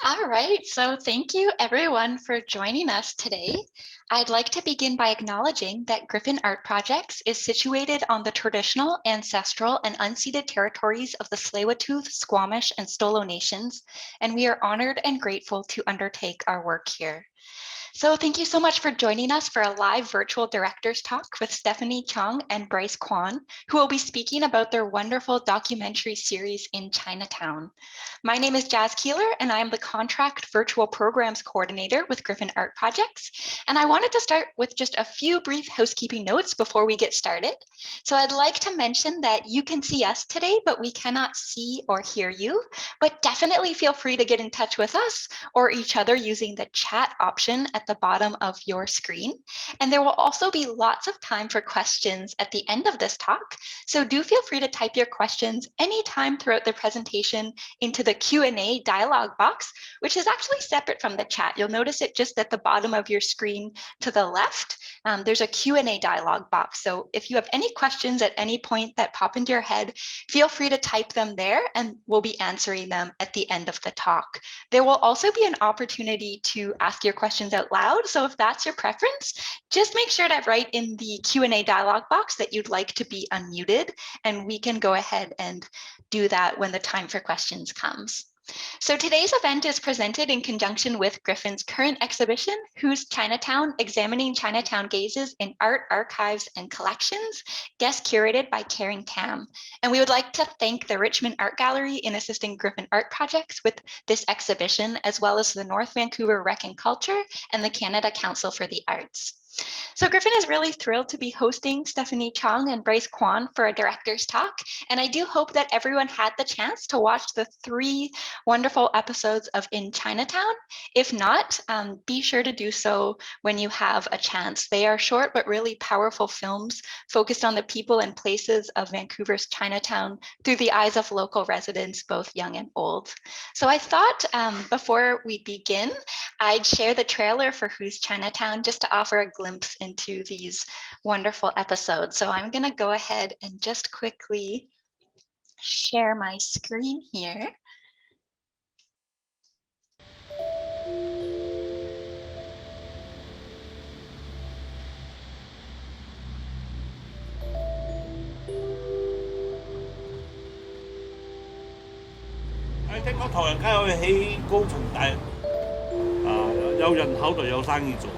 All right, so thank you everyone for joining us today. I'd like to begin by acknowledging that Griffin Art Projects is situated on the traditional, ancestral, and unceded territories of the Tsleil-Waututh, Squamish, and Stolo nations, and we are honored and grateful to undertake our work here. So thank you so much for joining us for a live virtual director's talk with Stephanie Chong and Bryce Quan, who will be speaking about their wonderful documentary series in Chinatown. My name is Jazz Keeler, and I am the Contract Virtual Programs Coordinator with Griffin Art Projects. And I wanted to start with just a few brief housekeeping notes before we get started. So I'd like to mention that you can see us today, but we cannot see or hear you. But definitely feel free to get in touch with us or each other using the chat option at the bottom of your screen. And there will also be lots of time for questions at the end of this talk. So do feel free to type your questions anytime throughout the presentation into the Q&A dialog box, which is actually separate from the chat. You'll notice it just at the bottom of your screen to the left. There's a Q&A dialog box. So if you have any questions at any point that pop into your head, feel free to type them there and we'll be answering them at the end of the talk. There will also be an opportunity to ask your questions out loud. So if that's your preference, just make sure to write in the Q&A dialog box that you'd like to be unmuted, and we can go ahead and do that when the time for questions comes. So today's event is presented in conjunction with Griffin's current exhibition, Who's Chinatown? Examining Chinatown Gazes in Art, Archives, and Collections, guest curated by Karen Tam. And we would like to thank the Richmond Art Gallery in assisting Griffin Art Projects with this exhibition, as well as the North Vancouver Rec and Culture and the Canada Council for the Arts. So Griffin is really thrilled to be hosting Stephanie Chong and Bryce Quan for a director's talk. And I do hope that everyone had the chance to watch the 3 wonderful episodes of In Chinatown. If not, be sure to do so when you have a chance. They are short but really powerful films focused on the people and places of Vancouver's Chinatown through the eyes of local residents, both young and old. So I thought before we begin, I'd share the trailer for Who's Chinatown just to offer a glimpse into these wonderful episodes. So I'm going to go ahead and just quickly share my screen here.喺聽講唐人街可以起高層大，有人口就有生意做。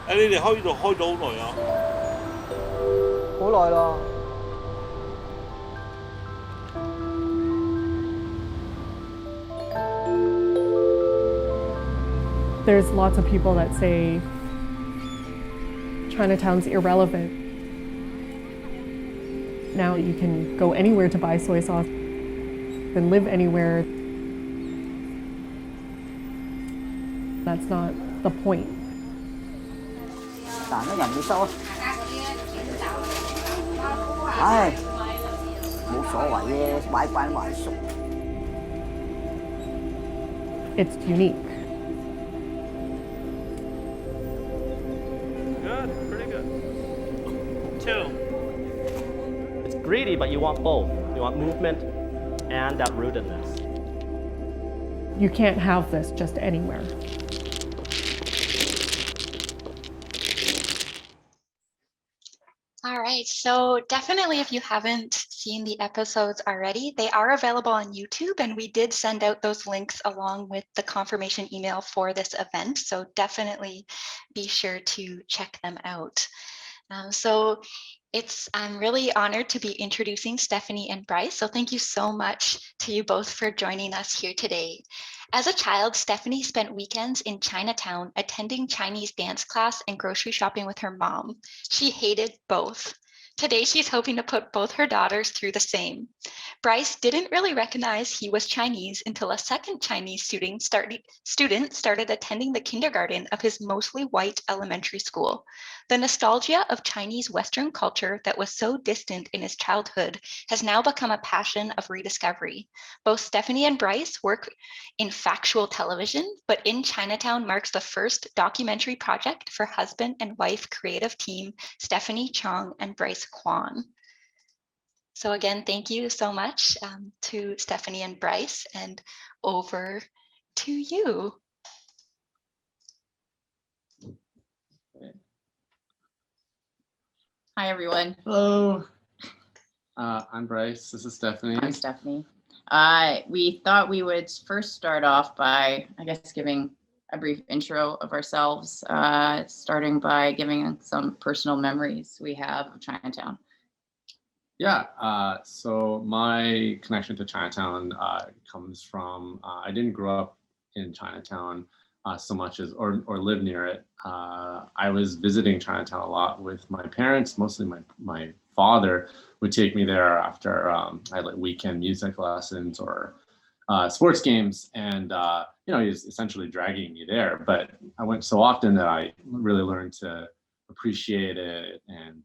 你哋開呢度開咗好耐啊？好耐咯。There's lots of people that say Chinatown's irrelevant. Now you can go anywhere to buy soy sauce and live anywhere. That's not the point. 但係人會收啊！唉，冇所謂嘅，買慣還熟。It's unique. Good, pretty good. 2. It's greedy, but you want both. You want movement and that rootedness. You can't have this just anywhere. All right, so definitely if you haven't seen the episodes already, they are available on YouTube, and we did send out those links along with the confirmation email for this event, so definitely be sure to check them out. I'm really honored to be introducing Stephanie and Bryce, so thank you so much to you both for joining us here today. As a child, Stephanie spent weekends in Chinatown attending Chinese dance class and grocery shopping with her mom. She hated both. Today, she's hoping to put both her daughters through the same. Bryce didn't really recognize he was Chinese until a second Chinese student started attending the kindergarten of his mostly white elementary school. The nostalgia of Chinese Western culture that was so distant in his childhood has now become a passion of rediscovery. Both Stephanie and Bryce work in factual television, but In Chinatown marks the first documentary project for husband and wife creative team Stephanie Chong and Bryce Quan. So again, thank you so much to Stephanie and Bryce, and over to you. Hi, everyone. Hello. I'm Bryce. This is Stephanie. I'm Stephanie. We thought we would first start off by, I guess, giving a brief intro of ourselves, starting by giving some personal memories we have of Chinatown. Yeah. So my connection to Chinatown comes from I didn't grow up in Chinatown so much as or live near it. I was visiting Chinatown a lot with my parents. Mostly my father would take me there after I had like weekend music lessons or sports games, and he's essentially dragging me there. But I went so often that I really learned to appreciate it, and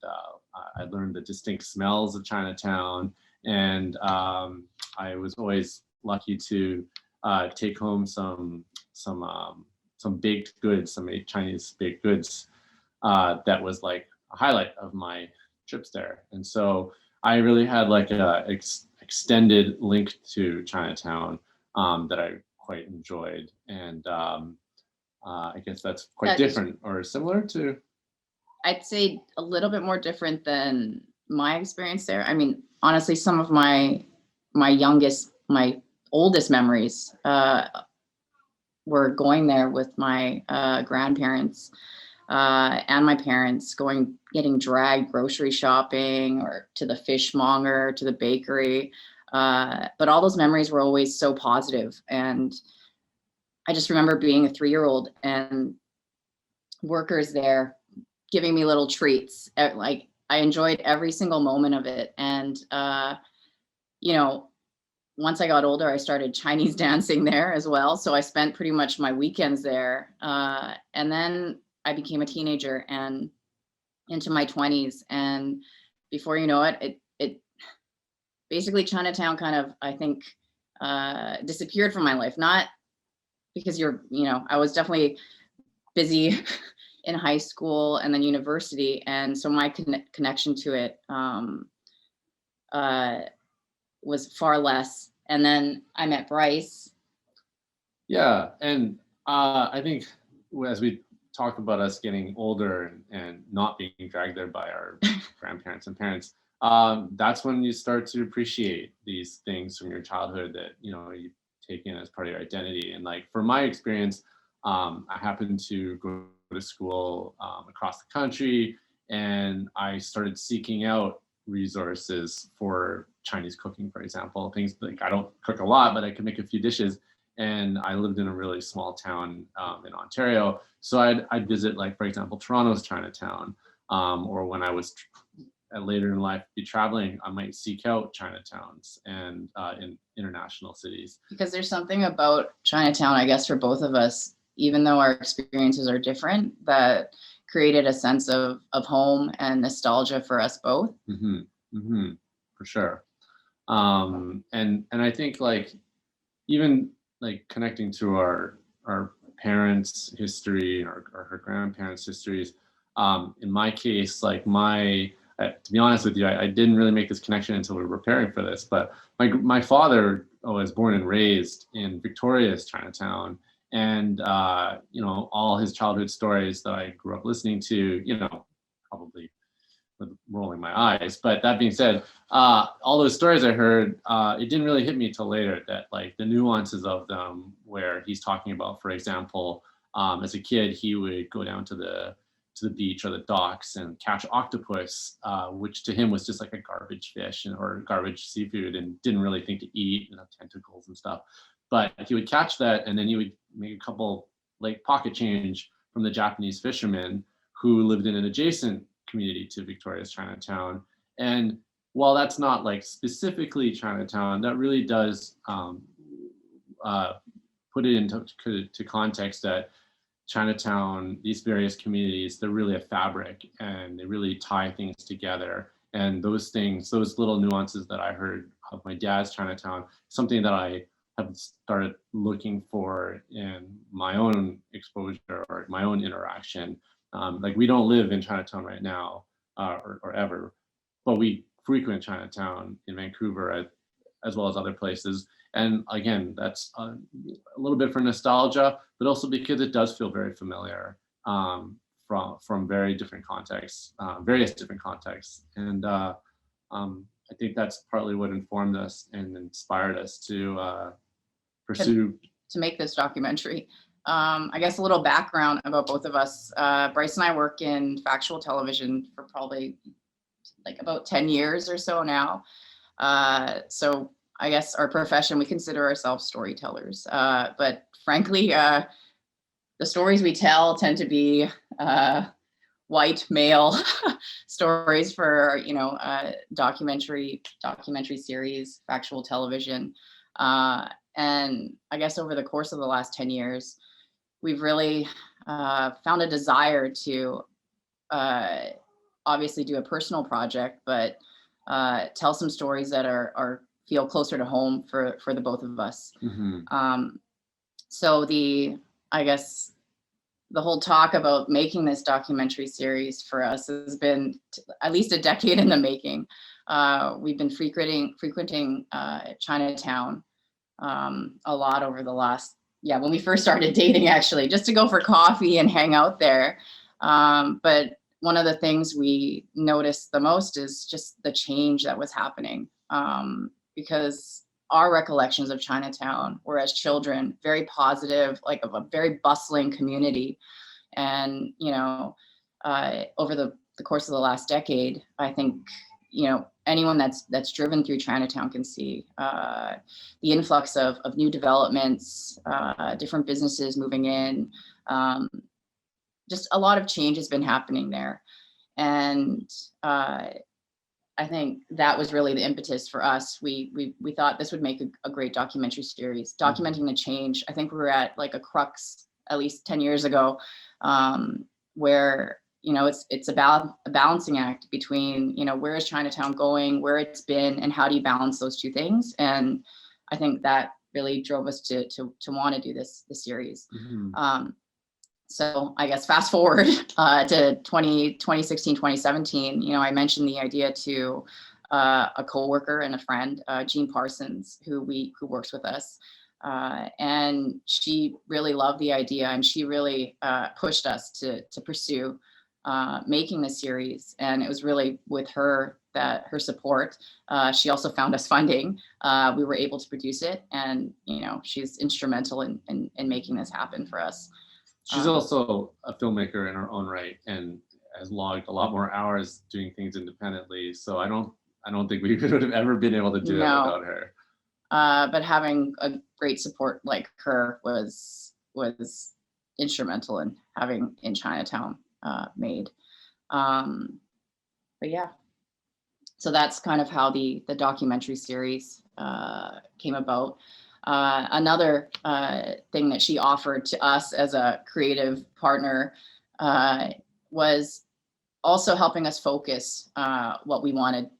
I learned the distinct smells of Chinatown, and I was always lucky to take home some baked goods, some Chinese baked goods that was like a highlight of my trips there. And so I really had like a extended link to Chinatown that I quite enjoyed, and I guess that's quite different or similar to. I'd say a little bit more different than my experience there. I mean, honestly, some of my oldest memories were going there with my grandparents and my parents, getting dragged grocery shopping or to the fishmonger, to the bakery. But all those memories were always so positive. And I just remember being a 3-year-old and workers there giving me little treats. Like, I enjoyed every single moment of it. And, once I got older, I started Chinese dancing there as well. So I spent pretty much my weekends there. And then I became a teenager and into my 20s. And before you know it, it basically Chinatown kind of, I think, disappeared from my life. Not because I was definitely busy in high school and then university. And so my connection to it was far less. And then I met Bryce. Yeah, and I think as we talk about us getting older and not being dragged there by our grandparents and parents, that's when you start to appreciate these things from your childhood that you take in as part of your identity. And like for my experience, I happened to go to school across the country, and I started seeking out resources for Chinese cooking, for example. Things like I don't cook a lot, but I can make a few dishes. And I lived in a really small town in Ontario, so I'd visit, like, for example, Toronto's Chinatown, or when I was later in life be traveling, I might seek out Chinatowns and in international cities. Because there's something about Chinatown, I guess, for both of us, even though our experiences are different, that created a sense of home and nostalgia for us both. Mm-hmm. Mm-hmm. For sure. And I think, like, even like connecting to our parents' history or her grandparents' histories. In my case, like to be honest with you, I didn't really make this connection until we were preparing for this. But my father was born and raised in Victoria's Chinatown, and all his childhood stories that I grew up listening to, probably with rolling my eyes. But that being said, all those stories I heard, it didn't really hit me till later that, like, the nuances of them, where he's talking about, for example, as a kid, he would go down to the beach or the docks and catch octopus, which to him was just like a garbage fish or garbage seafood, and didn't really think to eat, tentacles and stuff. But he would catch that, and then he would make a couple, like, pocket change from the Japanese fishermen who lived in an adjacent community to Victoria's Chinatown. And while that's not like specifically Chinatown, that really does put it into context that Chinatown, these various communities, they're really a fabric, and they really tie things together. And those little nuances that I heard of my dad's Chinatown, something that I have started looking for in my own exposure or my own interaction. Like, we don't live in Chinatown right now, or ever, but we frequent Chinatown in Vancouver as well as other places. And again, that's a little bit for nostalgia, but also because it does feel very familiar from very different contexts, various different contexts. And I think that's partly what informed us and inspired us to pursue. To make this documentary. I guess a little background about both of us. Bryce and I work in factual television for probably like about 10 years or so now. So I guess our profession, we consider ourselves storytellers. But frankly, the stories we tell tend to be white male stories for, documentary series, factual television. And I guess over the course of the last 10 years, we've really found a desire to obviously do a personal project, but tell some stories that feel closer to home for the both of us. Mm-hmm. So I guess the whole talk about making this documentary series for us has been at least a decade in the making. We've been frequenting Chinatown a lot over the last, when we first started dating, actually, just to go for coffee and hang out there. But one of the things we noticed the most is just the change that was happening, because our recollections of Chinatown were as children, very positive, like of a very bustling community. And, over the course of the last decade, I think, anyone that's driven through Chinatown can see the influx of new developments, different businesses moving in. Just a lot of change has been happening there. And I think that was really the impetus for us. We thought this would make a great documentary series, documenting the change. I think we were at like a crux at least 10 years ago, where it's about a balancing act between, where is Chinatown going, where it's been, and how do you balance those two things? And I think that really drove us to want to do this series. Mm-hmm. So I guess fast forward to 2016, 2017, I mentioned the idea to a coworker and a friend, Jean Parsons, who works with us. And she really loved the idea, and she really pushed us to pursue making this series. And it was really with her support. She also found us funding. We were able to produce it, and she's instrumental in making this happen for us. She's also a filmmaker in her own right and has logged a lot more hours doing things independently. So I don't think we could have ever been able to do that without her. But having a great support like her was instrumental in having In Chinatown made. But yeah, so that's kind of how the documentary series came about. Another thing that she offered to us as a creative partner was also helping us focus what we wanted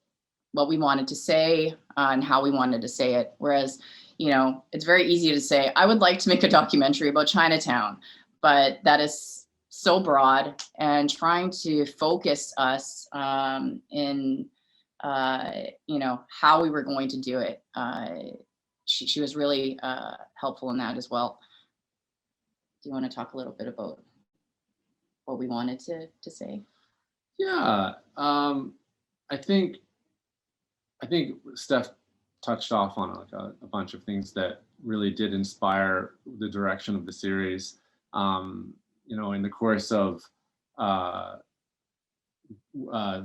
to say and how we wanted to say it. Whereas, it's very easy to say, I would like to make a documentary about Chinatown, but that is so broad, and trying to focus us in, how we were going to do it. She was really helpful in that as well. Do you want to talk a little bit about what we wanted to say? Yeah, I think Steph touched off on a bunch of things that really did inspire the direction of the series. In the course of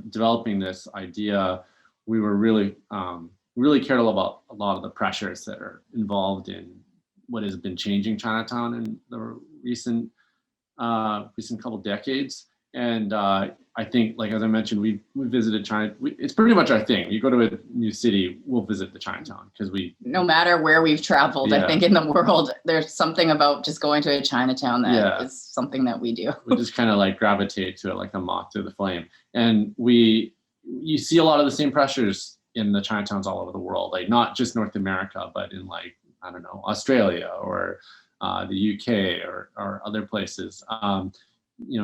developing this idea, we were really cared about a lot of the pressures that are involved in what has been changing Chinatown in the recent couple decades. And I think, like, as I mentioned, we visited China. It's pretty much our thing. You go to a new city, we'll visit the Chinatown because no matter where we've traveled, I think in the world, there's something about just going to a Chinatown that is something that we do. We just kind of like gravitate to it like a moth to the flame. And you see a lot of the same pressures in the Chinatowns all over the world, like not just North America, but in like, I don't know, Australia or the UK or other places.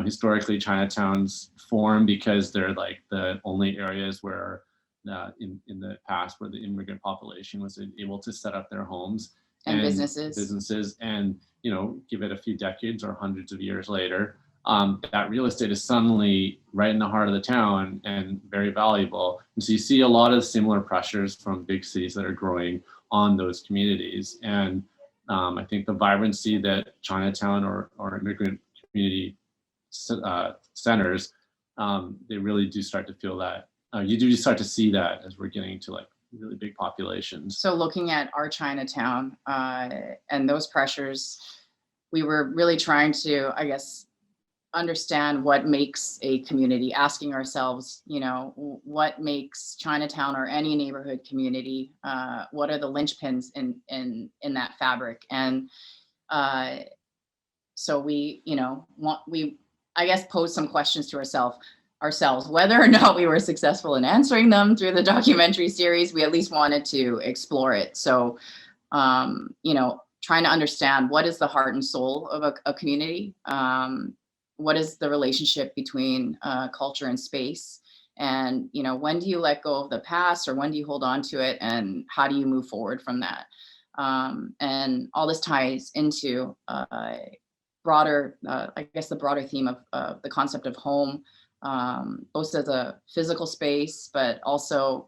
Historically Chinatowns form because they're like the only areas where in the past, where the immigrant population was able to set up their homes And businesses. And give it a few decades or hundreds of years later, that real estate is suddenly right in the heart of the town and very valuable. And so you see a lot of similar pressures from big cities that are growing on those communities. And I think the vibrancy that Chinatown or immigrant community centers, they really do start to feel that. You do start to see that as we're getting to like really big populations. So looking at our Chinatown and those pressures, we were really trying to, I guess, understand what makes a community, asking ourselves, what makes Chinatown or any neighborhood community, what are the linchpins in that fabric? And so we, I guess, posed some questions to ourselves, whether or not we were successful in answering them through the documentary series, we at least wanted to explore it. So, trying to understand what is the heart and soul of a community. What is the relationship between culture and space? And, when do you let go of the past, or when do you hold on to it? And how do you move forward from that? And all this ties into broader, I guess, the broader theme of the concept of home, both as a physical space, but also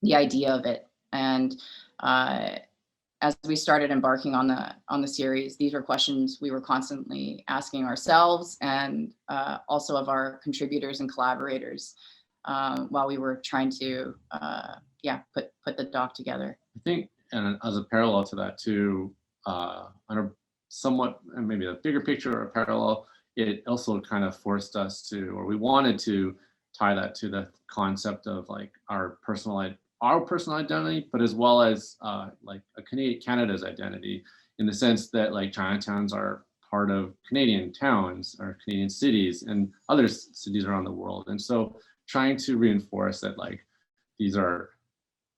the idea of it. And as we started embarking on the series, these were questions we were constantly asking ourselves, and also of our contributors and collaborators while we were trying to put the doc together. I think, and as a parallel to that too, on a somewhat, and maybe a bigger picture or a parallel, it also kind of forced us to, or we wanted to tie that to the concept of like our personal identity, but as well as like Canada's identity, in the sense that like Chinatowns are part of Canadian towns or Canadian cities and other cities around the world. And so trying to reinforce that like these are,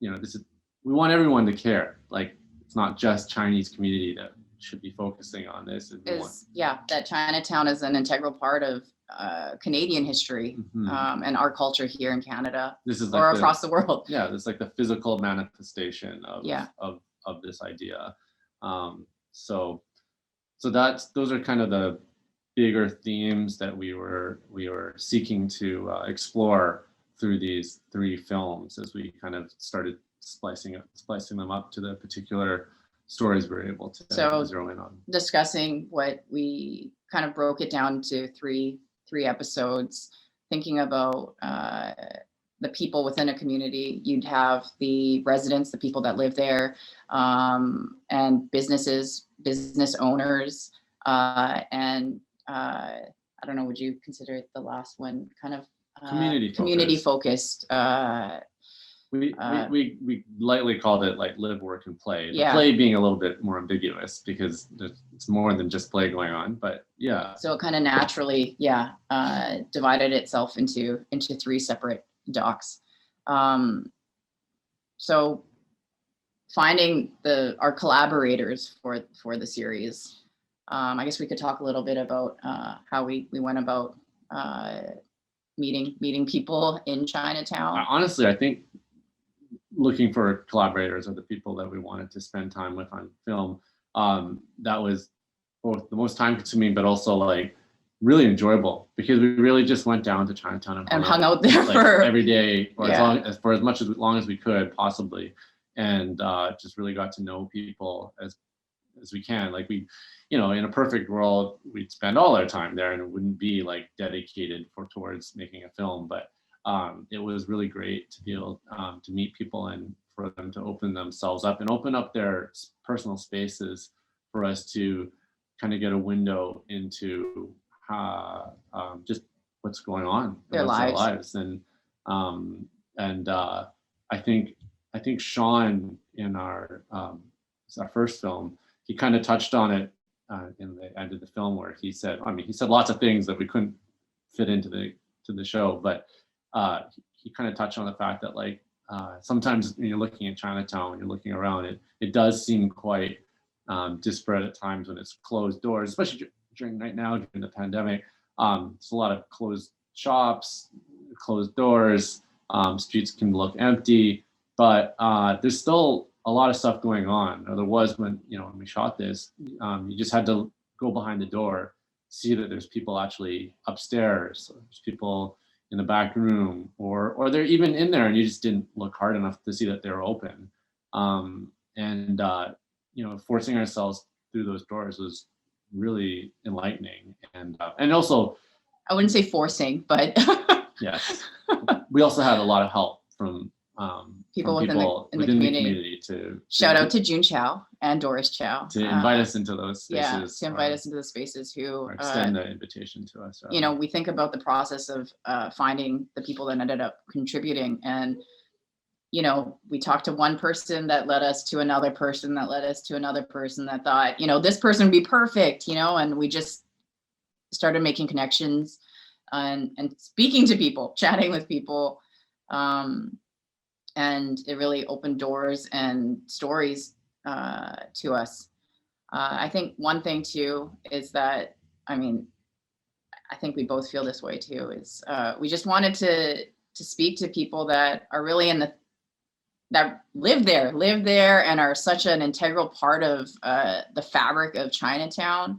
we want everyone to care. Like it's not just Chinese community that should be focusing on this. That Chinatown is an integral part of Canadian history and our culture here in Canada, this is or across the world. Yeah, it's like the physical manifestation of this idea. So those are kind of the bigger themes that we were seeking to explore through these 3 films as we kind of started splicing them up to the particular stories we were able to zero in on. Discussing what we kind of broke it down to three episodes, thinking about the people within a community. You'd have the residents, the people that live there, and business owners, and I don't know, would you consider the last one kind of community focused? We lightly called it like live, work, and play. The Yeah. play being a little bit more ambiguous because it's more than just play going on, but yeah. So it kind of naturally, divided itself into 3 separate docs. So finding our collaborators for the series, I guess we could talk a little bit about how we went about meeting people in Chinatown. Honestly, I think looking for collaborators are the people that we wanted to spend time with on film. That was both the most time consuming, but also like really enjoyable, because we really just went down to Chinatown and hung out there like for every day, or as long as we could possibly, and just really got to know people as we can. Like we, in a perfect world, we'd spend all our time there and it wouldn't be like dedicated towards making a film, but it was really great to be able to meet people and for them to open themselves up and open up their personal spaces for us to kind of get a window into just what's going on in their lives. And I think Sean in our first film, he kind of touched on it in the end of the film, where he said lots of things that we couldn't fit into the show, but he kind of touched on the fact that like sometimes when you're looking at Chinatown, when you're looking around it does seem quite disparate at times when it's closed doors, especially during the pandemic. It's a lot of closed shops, closed doors, Streets can look empty, but there's still a lot of stuff going on. Or there was when we shot this. You just had to go behind the door, see that there's people actually upstairs, there's people in the back room, or they're even in there, and you just didn't look hard enough to see that they were open. Forcing ourselves through those doors was really enlightening, and also, I wouldn't say forcing, but yes, we also had a lot of help from people within the community to shout out to June Chow and Doris Chow to invite us into those spaces. To invite us into the spaces who extend the invitation to us. We think about the process of finding the people that ended up contributing, and we talked to one person that led us to another person that led us to another person that thought, this person would be perfect, and we just started making connections and speaking to people, chatting with people. And it really opened doors and stories to us. I think one thing too is that, I think we both feel this way too, is we just wanted to speak to people that are really that live there and are such an integral part of the fabric of Chinatown.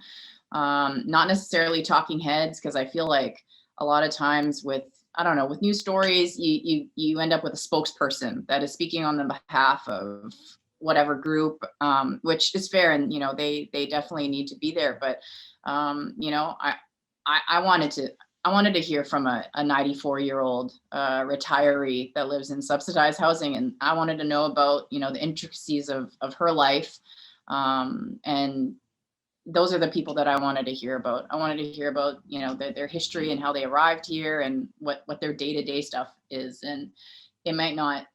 Not necessarily talking heads, because I feel like a lot of times with news stories, you end up with a spokesperson that is speaking on the behalf of whatever group, which is fair, and they definitely need to be there. But I wanted to hear from a 94-year-old retiree that lives in subsidized housing, and I wanted to know about the intricacies of her life, and those are the people that I wanted to hear about. I wanted to hear about their history and how they arrived here and what their day-to-day stuff is. And it might not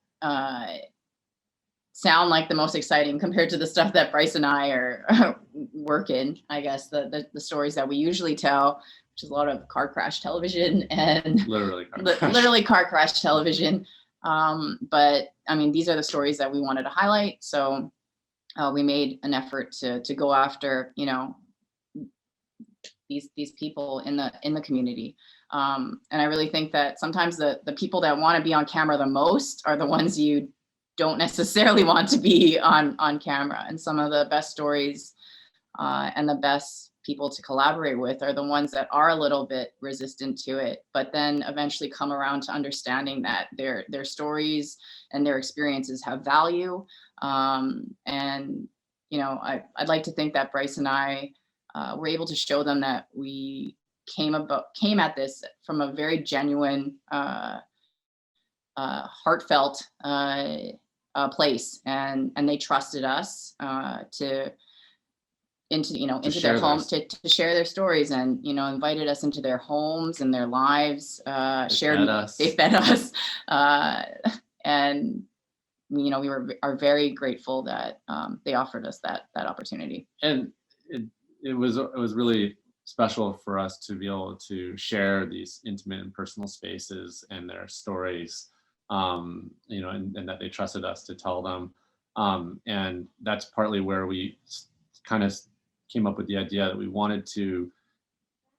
sound like the most exciting compared to the stuff that Bryce and I are work in. I guess the stories that we usually tell, which is a lot of car crash television and literally car crash television. But these are the stories that we wanted to highlight. So we made an effort to go after, these people in the community. And I really think that sometimes the people that want to be on camera the most are the ones you don't necessarily want to be on camera. And some of the best stories and the best people to collaborate with are the ones that are a little bit resistant to it, but then eventually come around to understanding that their stories and their experiences have value. And I'd like to think that Bryce and I were able to show them that we came at this from a very genuine, heartfelt place, and they trusted us into their home to share their stories, and invited us into their homes and their lives. They fed us, and we are very grateful that they offered us that opportunity. And it was really special for us to be able to share these intimate and personal spaces and their stories, and that they trusted us to tell them. And that's partly where we kind of came up with the idea that we wanted to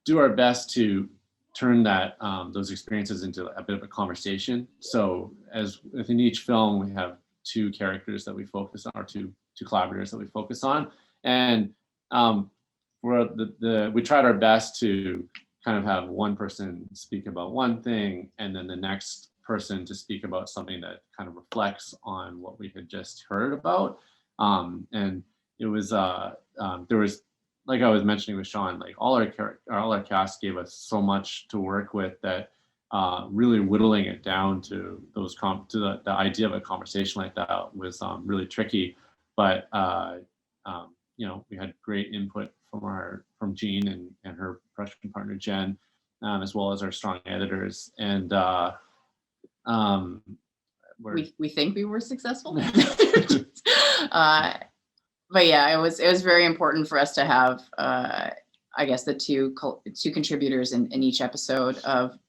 do our best to turn those experiences into a bit of a conversation. So as within each film, we have two characters that we focus on, or two collaborators that we focus on. And we tried our best to kind of have one person speak about one thing, and then the next person to speak about something that kind of reflects on what we had just heard about. And it was there was, like I was mentioning with Sean, like all our cast gave us so much to work with that really whittling it down to the idea of a conversation like that was really tricky. But we had great input from Jean and her production partner Jen, as well as our strong editors. And we think we were successful. But yeah, it was very important for us to have, I guess, the two contributors in each episode of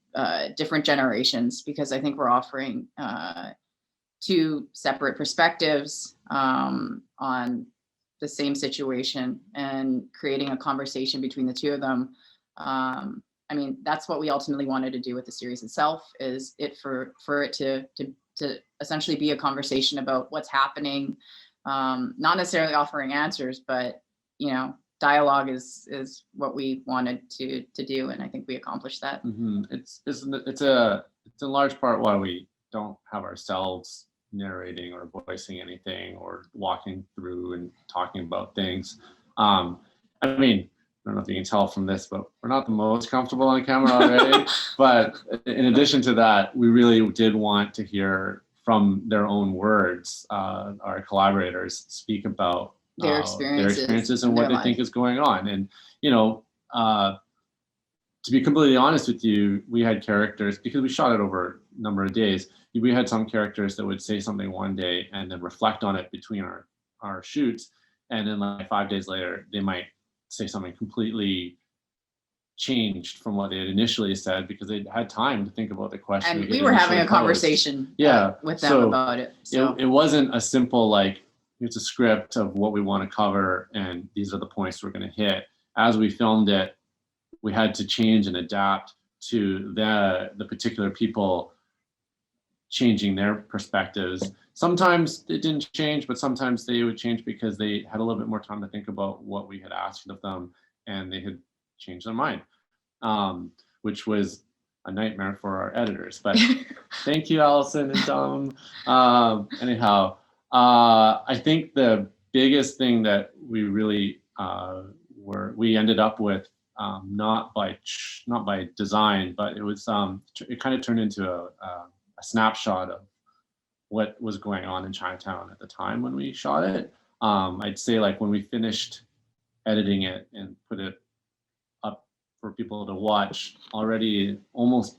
different generations, because I think we're offering two separate perspectives on the same situation and creating a conversation between the two of them I mean, that's what we ultimately wanted to do with the series itself, is it for it to essentially be a conversation about what's happening, not necessarily offering answers, but, you know, dialogue is what we wanted to do, and I think we accomplished that. It's in large part why we don't have ourselves narrating or voicing anything or walking through and talking about things. I mean, I don't know if you can tell from this, but we're not the most comfortable on camera already. But in addition to that, we really did want to hear from their own words, our collaborators speak about Their experiences and what they life. think is going on. And, you know, to be completely honest with you, we had characters, because we shot it over a number of days, we had some characters that would say something one day and then reflect on it between our shoots. And then like 5 days later, they might say something completely changed from what they had initially said, because they had time to think about the question. And we were having a conversation with them about it. So it wasn't a simple, like, it's a script of what we want to cover and these are the points we're going to hit. As we filmed it, we had to change and adapt to the particular people changing their perspectives. Sometimes it didn't change, but sometimes they would change because they had a little bit more time to think about what we had asked of them, and they had changed their mind, which was a nightmare for our editors. But thank you, Allison and Dom. Anyhow, I think the biggest thing that we really we ended up with, not by design, but it was it kind of turned into a snapshot of what was going on in Chinatown at the time when we shot it. I'd say, like, when we finished editing it and put it up for people to watch, already almost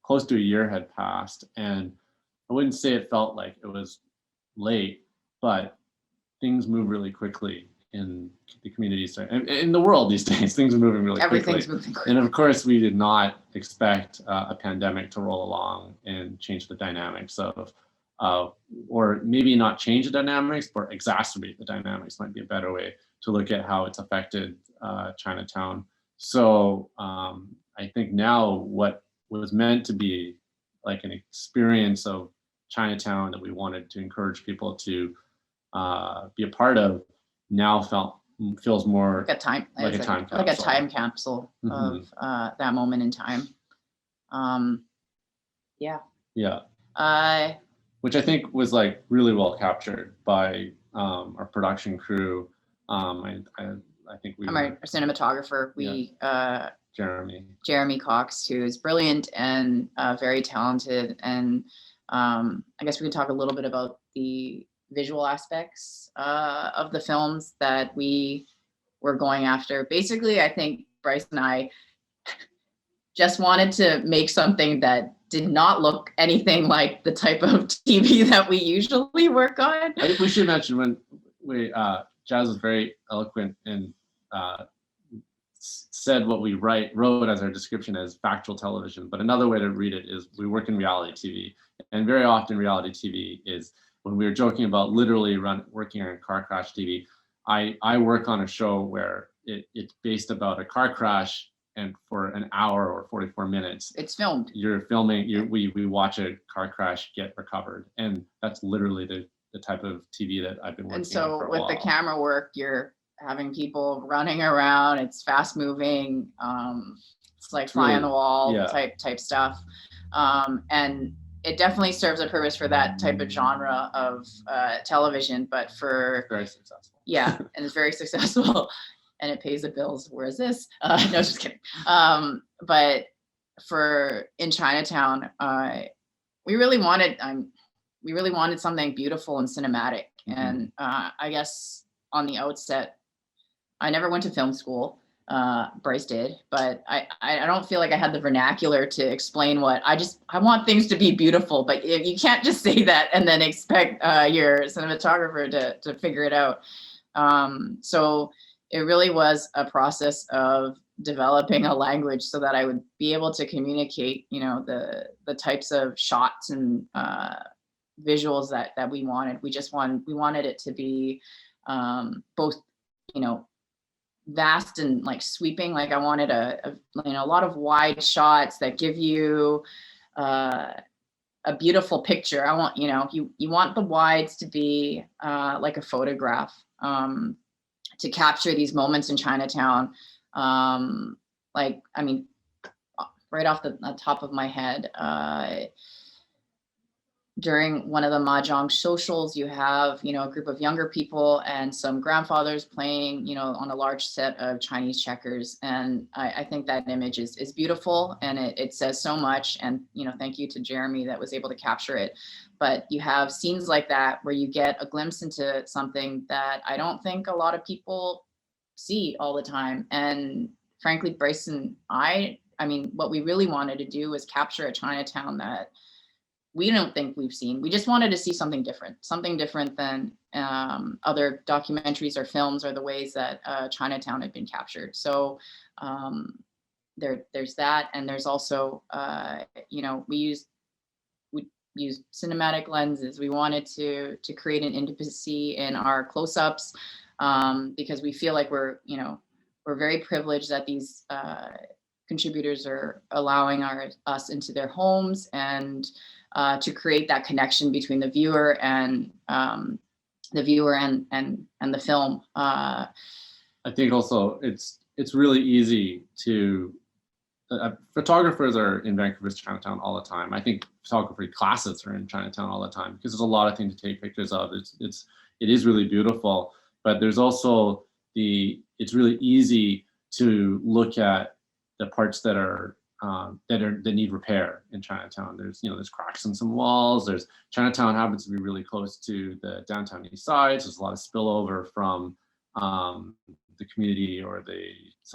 close to a year had passed, and I wouldn't say it felt like it was late, but things move really quickly in the communities and in the world these days. Things are moving really everything's quickly. moving quickly. And of course, we did not expect a pandemic to roll along and change the dynamics of, or maybe not change the dynamics, but exacerbate the dynamics might be a better way to look at how it's affected Chinatown. So I think now what was meant to be like an experience of Chinatown that we wanted to encourage people to be a part of now feels more like a time capsule. Like a time capsule of that moment in time. Which I think was like really well captured by our production crew. I think our cinematographer, Jeremy Cox, who is brilliant and very talented. And I guess we could talk a little bit about the visual aspects of the films that we were going after. Basically, I think Bryce and I just wanted to make something that did not look anything like the type of TV that we usually work on. I think we should mention when Jazz was very eloquent and said what we wrote as our description as factual television. But another way to read it is we work in reality TV. And very often reality TV is, when we were joking about literally working on car crash TV, I work on a show where it's based about a car crash, and for an hour or 44 minutes, it's filmed. You're filming. We watch a car crash get recovered, and that's literally the type of TV that I've been working on for a while. And so with the camera work, you're having people running around. It's fast moving. It's like fly on the wall type stuff, and it definitely serves a purpose for that type of genre of television, but for very successful. Yeah, and it's very successful, and it pays the bills. Whereas this, no, just kidding. But in Chinatown, we really wanted something beautiful and cinematic. And I guess on the outset, I never went to film school. Bryce did, but I don't feel like I had the vernacular to explain what I want things to be beautiful, but you can't just say that and then expect your cinematographer to figure it out. So it really was a process of developing a language so that I would be able to communicate, the types of shots and visuals that we wanted. We wanted it to be both, vast and like sweeping. Like I wanted a lot of wide shots that give you a beautiful picture. I want, you want the wides to be like a photograph, to capture these moments in Chinatown. Right off the top of my head, during one of the mahjong socials, you have, a group of younger people and some grandfathers playing, on a large set of Chinese checkers. And I think that image is beautiful, and it says so much. And, thank you to Jeremy that was able to capture it. But you have scenes like that where you get a glimpse into something that I don't think a lot of people see all the time. And frankly, Bryce and I mean, what we really wanted to do was capture a Chinatown that we don't think we've seen. We just wanted to see something different than other documentaries or films or the ways that Chinatown had been captured. So there's that, and there's also we use cinematic lenses. We wanted to create an intimacy in our close-ups, because we feel like we're very privileged that these contributors are allowing us into their homes, and to create that connection between the viewer and the film. I think also it's really easy to photographers are in Vancouver's Chinatown all the time. I think photography classes are in Chinatown all the time because there's a lot of things to take pictures of. It is really beautiful, but there's also it's really easy to look at the parts that need repair in Chinatown. There's cracks in some walls. Chinatown happens to be really close to the downtown east side, so there's a lot of spillover from the community or there's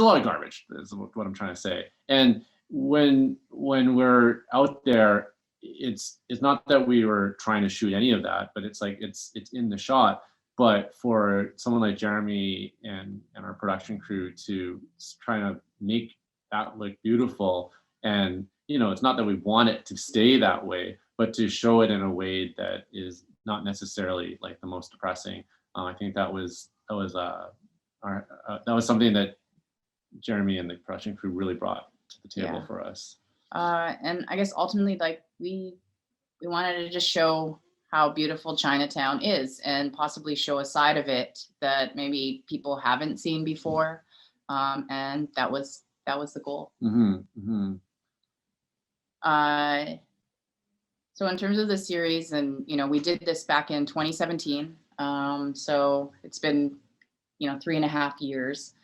a lot of garbage, is what I'm trying to say. And when we're out there, it's not that we were trying to shoot any of that, but it's like it's in the shot. But for someone like Jeremy and our production crew to try to make that look beautiful, and it's not that we want it to stay that way, but to show it in a way that is not necessarily like the most depressing. I think that was something that Jeremy and the production crew really brought to the table for us. And I guess ultimately, like we wanted to just show how beautiful Chinatown is, and possibly show a side of it that maybe people haven't seen before, and that was the goal. Mm-hmm, mm-hmm. So in terms of the series, and we did this back in 2017, so it's been 3.5 years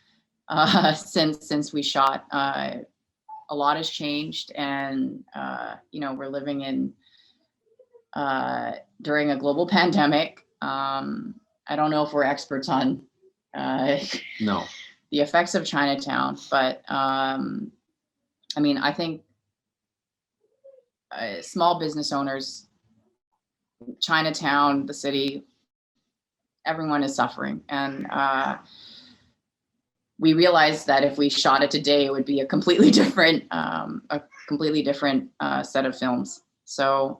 since we shot. A lot has changed, and we're living in during a global pandemic. I don't know if we're experts on no, the effects of Chinatown, but I think small business owners, Chinatown, the city, everyone is suffering. And we realized that if we shot it today, it would be a completely different set of films. So,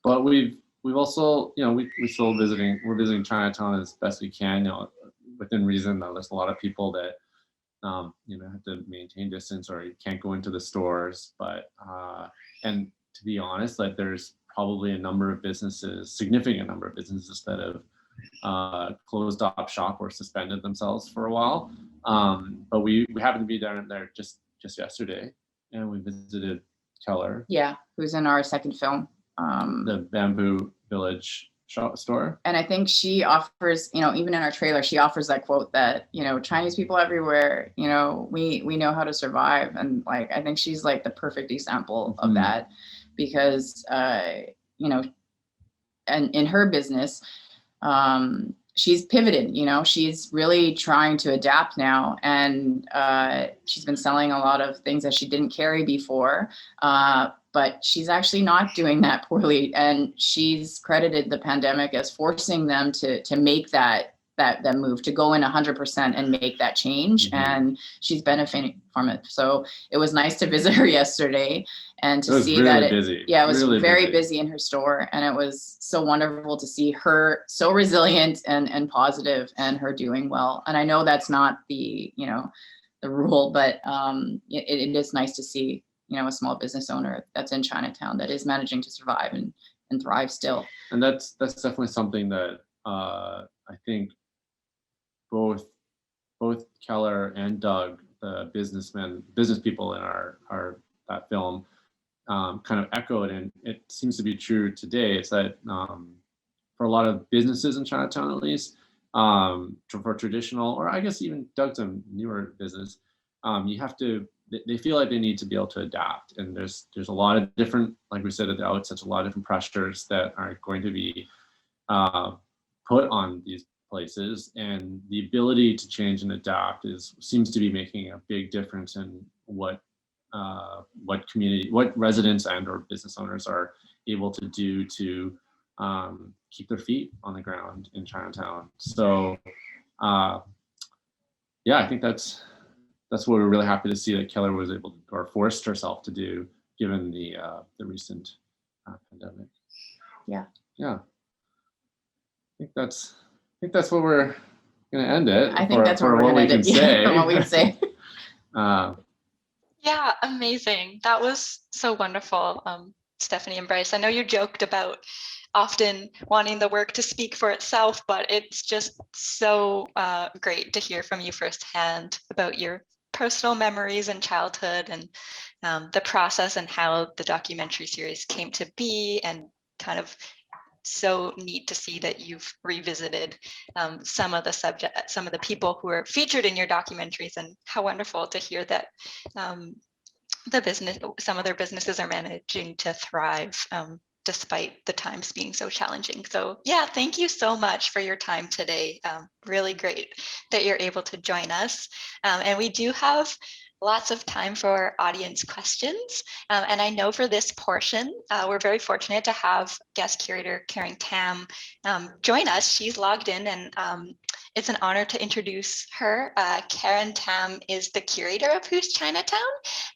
but we've also, we're visiting Chinatown as best we can, within reason. There's a lot of people that, have to maintain distance, or you can't go into the stores. But, and to be honest, like there's probably significant number of businesses that have closed off shop or suspended themselves for a while. But we happened to be down there just yesterday, and we visited Keller. Yeah, who's in our second film. The Bamboo Village store. And I think she offers, even in our trailer, she offers that quote that, Chinese people everywhere, we know how to survive. And like, I think she's like the perfect example of that, because, and in her business, she's pivoted, she's really trying to adapt now. And she's been selling a lot of things that she didn't carry before. But she's actually not doing that poorly. And she's credited the pandemic as forcing them to make that that move to go in 100% and make that change. And she's benefiting from it. So it was nice to visit her yesterday and to see that it was really very busy in her store. And it was so wonderful to see her so resilient and positive, and her doing well. And I know that's not the, the rule, but it is nice to see, a small business owner that's in Chinatown that is managing to survive and thrive still. And that's definitely something that I think both Keller and Doug, the business people in that film, kind of echoed, and it seems to be true today. It's that for a lot of businesses in Chinatown, at least, for traditional, or I guess even Doug's a newer business, they feel like they need to be able to adapt. And there's a lot of different, like we said at the outset, a lot of different pressures that are going to be put on these places, and the ability to change and adapt seems to be making a big difference in what residents and or business owners are able to do to keep their feet on the ground in Chinatown. So I think that's what we're really happy to see, that Keller was able to, or forced herself to do, given the recent pandemic. Yeah. I think that's what we're gonna end it. I think that's what we're gonna end it. For what we can say. Yeah, amazing. That was so wonderful, Stephanie and Bryce. I know you joked about often wanting the work to speak for itself, but it's just so great to hear from you firsthand about your personal memories and childhood, and the process and how the documentary series came to be, and kind of so neat to see that you've revisited some of the people who are featured in your documentaries, and how wonderful to hear that some of their businesses are managing to thrive despite the times being so challenging. So yeah, thank you so much for your time today. Really great that you're able to join us. And we do have lots of time for audience questions. And I know for this portion, we're very fortunate to have guest curator Karen Tam join us. She's logged in, and it's an honor to introduce her. Karen Tam is the curator of Who's Chinatown?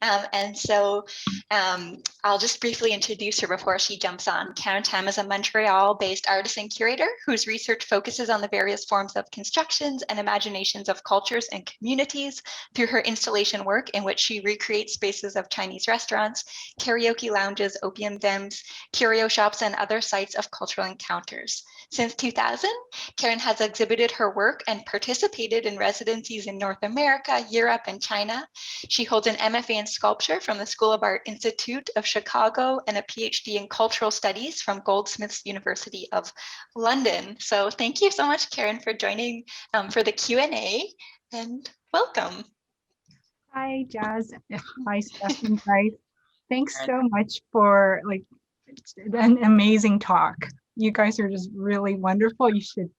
And so I'll just briefly introduce her before she jumps on. Karen Tam is a Montreal-based artist and curator whose research focuses on the various forms of constructions and imaginations of cultures and communities through her installation work, in which she recreates spaces of Chinese restaurants, karaoke lounges, opium dens, curio shops, and other sites of cultural encounters. Since 2000, Karen has exhibited her work and participated in residencies in North America, Europe, and China. She holds an MFA in sculpture from the School of Art Institute of Chicago and a PhD in cultural studies from Goldsmiths University of London. So thank you so much, Karen, for joining for the Q&A, and welcome. Hi, Jazz. Hi, Steph and Bryce. Thanks so much for an amazing talk. You guys are just really wonderful. You should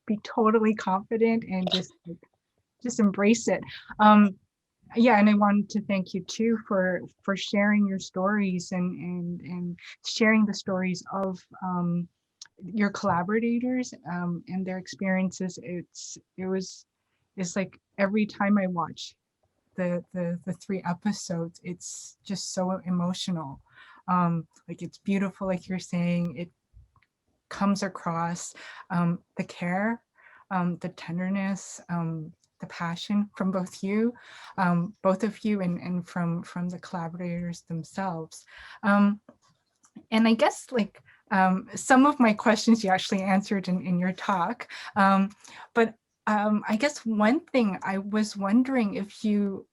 be totally confident and just embrace it. Yeah, and I wanted to thank you too for sharing your stories and sharing the stories of your collaborators and their experiences. It's like every time I watch the 3 episodes, it's just so emotional. It's beautiful, like you're saying. It comes across the care, the tenderness, the passion from both of you, and from the collaborators themselves. And I guess some of my questions you actually answered in your talk, but I guess one thing I was wondering if you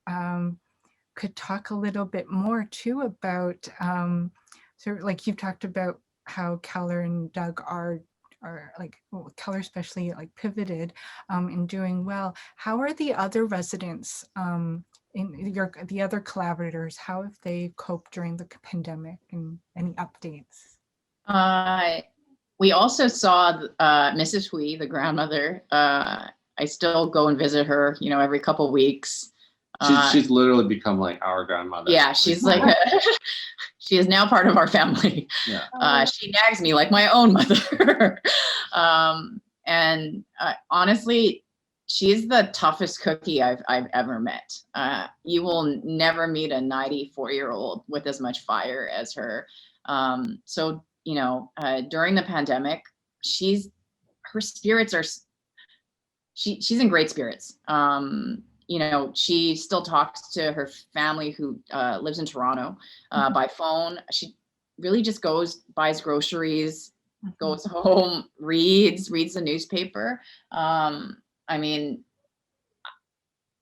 could talk a little bit more too about, you've talked about how Keller and Doug are Keller especially pivoted in doing well. How are the other residents the other collaborators, how have they coped during the pandemic, and any updates? We also saw Mrs. Hui, the grandmother. I still go and visit her, every couple of weeks. She's literally become like our grandmother. Yeah, she's she is now part of our family. Yeah. She nags me like my own mother. And honestly, she's the toughest cookie I've ever met. You will never meet a 94-year-old with as much fire as her. So, you know, during the pandemic, her spirits are, she's in great spirits. You know, she still talks to her family who lives in Toronto by phone. She really just goes, buys groceries, goes home, reads the newspaper. I mean,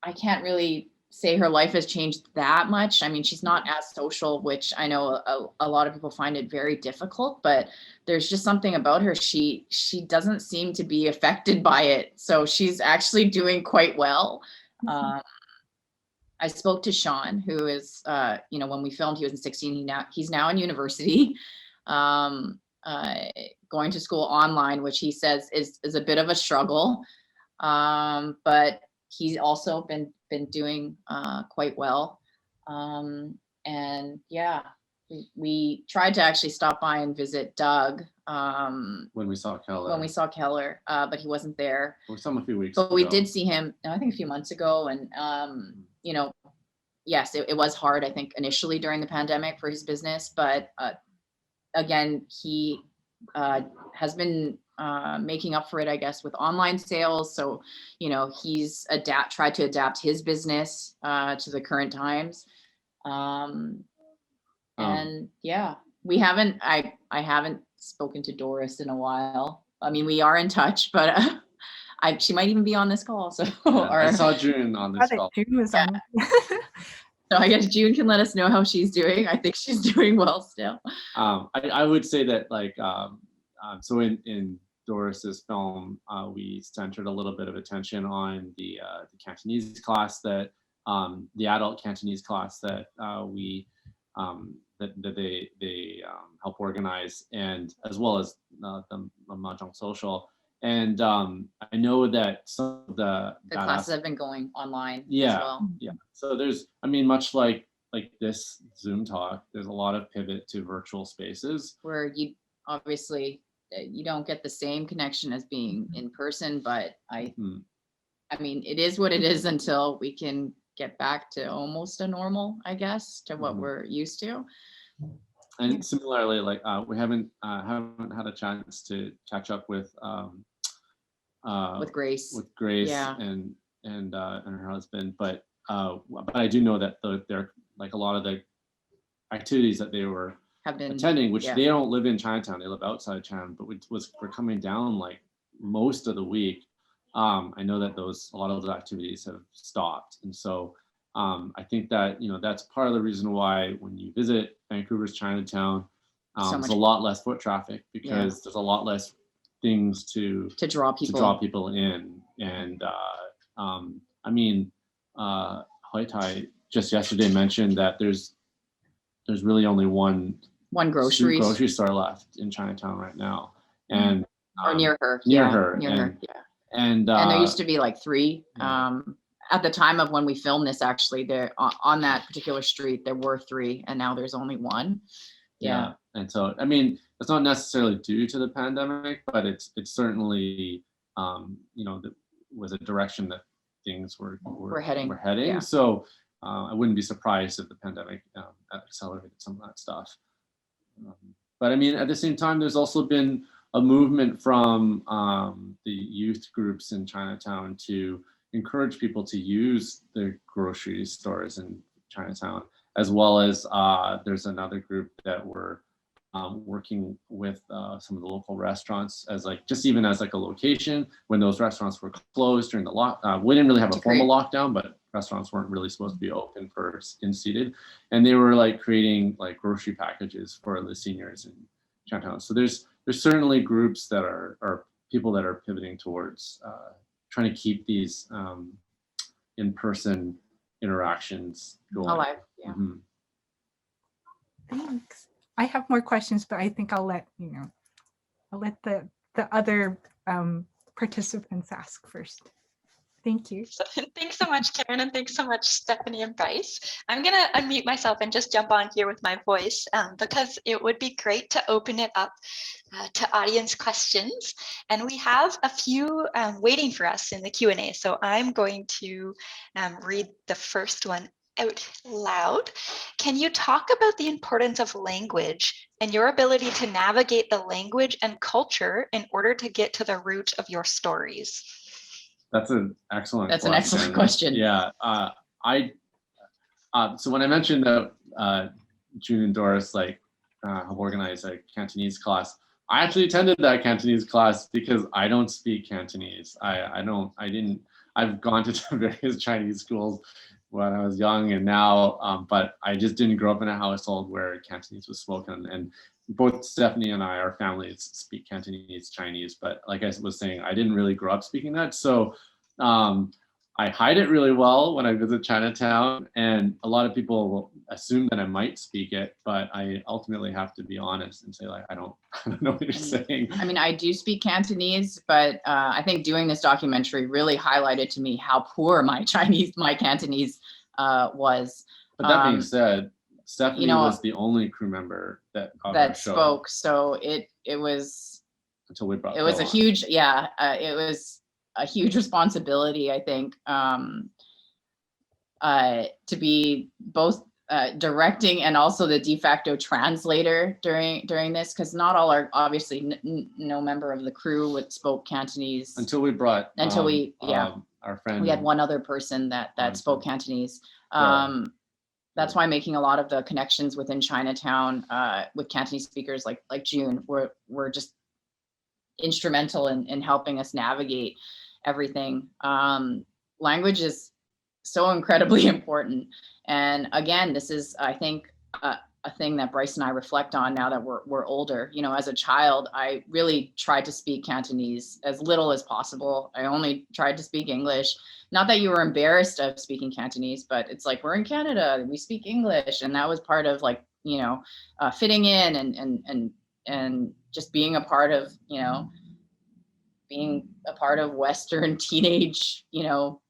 I can't really say her life has changed that much. I mean, she's not as social, which I know a lot of people find it very difficult, but there's just something about her. She doesn't seem to be affected by it. So she's actually doing quite well. I spoke to Sean, who is, you know, when we filmed, he was in 16. He's now in university, going to school online, which he says is a bit of a struggle. But he's also been doing quite well. And yeah, we tried to actually stop by and visit Doug when we saw Keller, but he wasn't there. We saw him a few weeks but ago. we did see him, I think, a few months ago. And you know, yes, it was hard, I think, initially during the pandemic for his business, but again, he has been making up for it, I guess, with online sales. So, you know, he's tried to adapt his business to the current times. And yeah, we haven't, I haven't spoken to Doris in a while. I mean, we are in touch, but she might even be on this call. So I saw June on this call. June was on. So I guess June can let us know how she's doing. I think she's doing well still. I would say that, like, so in Doris's film, we centered a little bit of attention on the Cantonese class that the adult Cantonese class that they help organize, and as well as the Mahjong Social. And I know that some of the classes have been going online as well. Yeah. So there's, I mean, much like this Zoom talk, there's a lot of pivot to virtual spaces where you obviously you don't get the same connection as being in person, but I mean, it is what it is until we can get back to almost a normal, I guess, to what we're used to. And similarly, like we haven't had a chance to catch up with Grace, yeah, and her husband, but I do know that they're like a lot of the activities that they were attending, which they don't live in Chinatown, they live outside Chinatown, but we're coming down like most of the week. I know that a lot of those activities have stopped, and so I think that, you know, that's part of the reason why when you visit Vancouver's Chinatown, there's a lot less foot traffic, because there's a lot less things to draw people in. And I mean, Hoi Tai just yesterday mentioned that there's really only one grocery store left in Chinatown right now, and or near her. And there used to be like 3. At the time of when we filmed this, actually, there on that particular street there were 3, and now there's only 1. Yeah. And so, I mean, it's not necessarily due to the pandemic, but it's certainly, you know, was a direction that things were heading. Yeah. So I wouldn't be surprised if the pandemic accelerated some of that stuff. But I mean, at the same time, there's also been a movement from the youth groups in Chinatown to encourage people to use the grocery stores in Chinatown, as well as there's another group that were working with some of the local restaurants as even as a location when those restaurants were closed during the lockdown. We didn't really have a formal lockdown, but restaurants weren't really supposed to be open for in-seated, and they were creating grocery packages for the seniors in Chinatown. So there's certainly groups that are people that are pivoting towards trying to keep these in-person interactions going. Alive, yeah. Thanks. I have more questions, but I think I'll let the other participants ask first. Thank you. So, thanks so much, Karen, and thanks so much, Stephanie and Bryce. I'm going to unmute myself and just jump on here with my voice because it would be great to open it up to audience questions. And we have a few waiting for us in the Q&A. So I'm going to read the first one out loud. Can you talk about the importance of language and your ability to navigate the language and culture in order to get to the root of your stories? That's an excellent That's question. an excellent question. Yeah. So when I mentioned that June and Doris have organized a Cantonese class, I actually attended that Cantonese class because I don't speak Cantonese. I've gone to various Chinese schools when I was young and now, but I just didn't grow up in a household where Cantonese was spoken. And both Stephanie and I, our families speak Cantonese, Chinese, but like I was saying, I didn't really grow up speaking that. So I hide it really well when I visit Chinatown, and a lot of people will assume that I might speak it, but I ultimately have to be honest and say, like, I don't know what you're saying. I mean, I do speak Cantonese, but I think doing this documentary really highlighted to me how poor my Cantonese was. But that being said, Stephanie was the only crew member that spoke, so it was until we brought it was Bill a on. huge it was a huge responsibility, I think, to be both directing and also the de facto translator during this, because not all are obviously no member of the crew spoke Cantonese until we brought our friend. We had one other person that spoke Cantonese. That's why making a lot of the connections within Chinatown with Cantonese speakers like June were just instrumental in helping us navigate everything. Language is so incredibly important. And again, this is, I think, a thing that Bryce and I reflect on now that we're older. You know, as a child, I really tried to speak Cantonese as little as possible. I only tried to speak English. Not that you were embarrassed of speaking Cantonese, but it's like, we're in Canada, we speak English. And that was part of, like, you know, fitting in and just being a part of, you know, being a part of Western teenage, you know,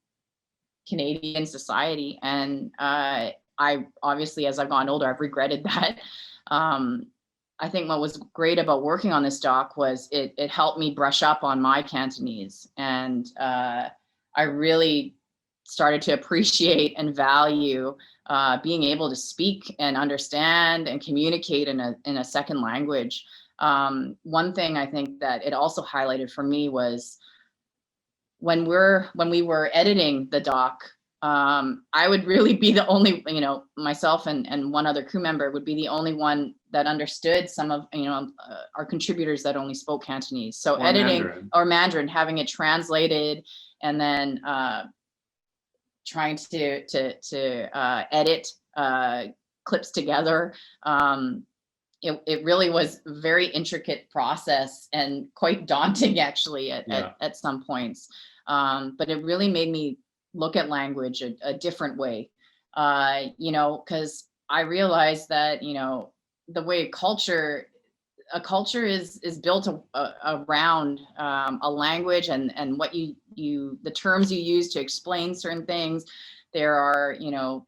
Canadian society. And I obviously, as I've gotten older, I've regretted that. I think what was great about working on this doc was it helped me brush up on my Cantonese. And I really started to appreciate and value being able to speak and understand and communicate in a second language. One thing I think that it also highlighted for me was when we were editing the doc, I would really be the only, you know, myself and one other crew member would be the only one that understood some of, you know, our contributors that only spoke Cantonese. So or Mandarin, having it translated and then trying to edit clips together. It really was a very intricate process and quite daunting, actually, at some points. But it really made me look at language a different way, you know, because I realized that, you know, the way a culture is built around a language and what the terms you use to explain certain things. There are, you know,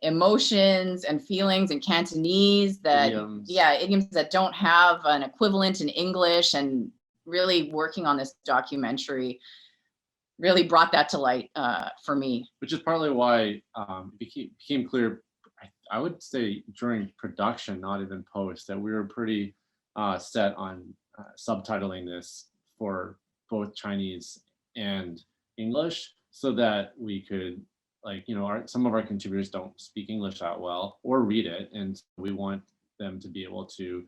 emotions and feelings in Cantonese that idioms that don't have an equivalent in English. And really working on this documentary really brought that to light for me. Which is partly why it became clear, I would say during production, not even post, that we were pretty set on subtitling this for both Chinese and English, so that we could, like, you know, some of our contributors don't speak English that well or read it, and we want them to be able to,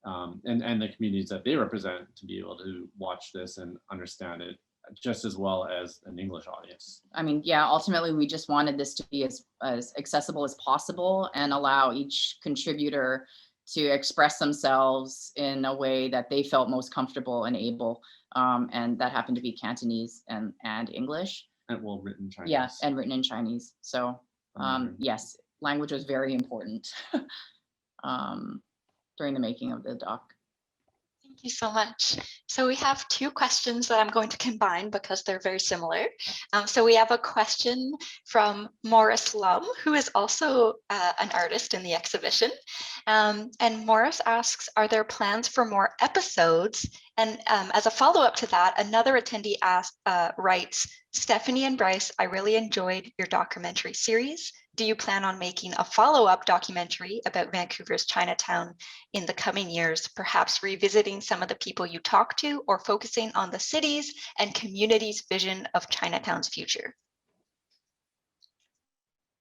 and the communities that they represent to be able to watch this and understand it just as well as an English audience. I mean, yeah, ultimately we just wanted this to be as accessible as possible and allow each contributor to express themselves in a way that they felt most comfortable and able. And that happened to be Cantonese and English. And written in Chinese. Yeah, and written in Chinese. So yes, language was very important during the making of the doc. Thank you so much. So we have two questions that I'm going to combine because they're very similar. So we have a question from Morris Lum, who is also an artist in the exhibition. And Morris asks, are there plans for more episodes? And as a follow-up to that, another attendee writes, Stephanie and Bryce, I really enjoyed your documentary series. Do you plan on making a follow-up documentary about Vancouver's Chinatown in the coming years, perhaps revisiting some of the people you talk to or focusing on the cities and communities' vision of Chinatown's future?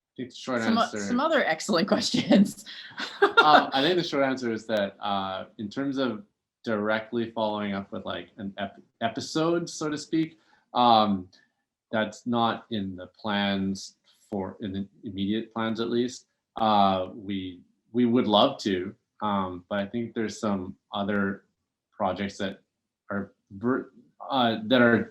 I think the short answer. Some other excellent questions. I think the short answer is that in terms of directly following up with like an episode, so to speak, that's not in the plans in the immediate plans, at least. We would love to, but I think there's some other projects that are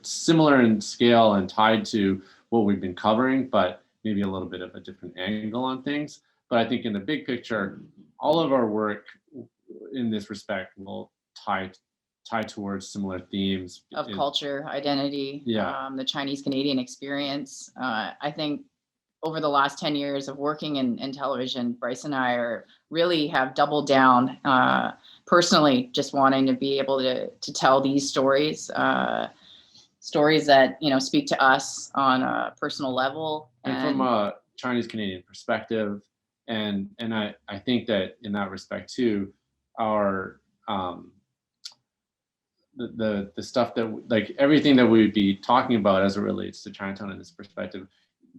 similar in scale and tied to what we've been covering, but maybe a little bit of a different angle on things. But I think in the big picture, all of our work in this respect will tie towards similar themes of culture, identity, the Chinese Canadian experience. I think over the last 10 years of working in television, Bryce and I really have doubled down personally, just wanting to be able to tell these stories, stories that, speak to us on a personal level. And from a Chinese Canadian perspective. And I think that in that respect too, our the stuff that like everything that we would be talking about as it relates to Chinatown in this perspective,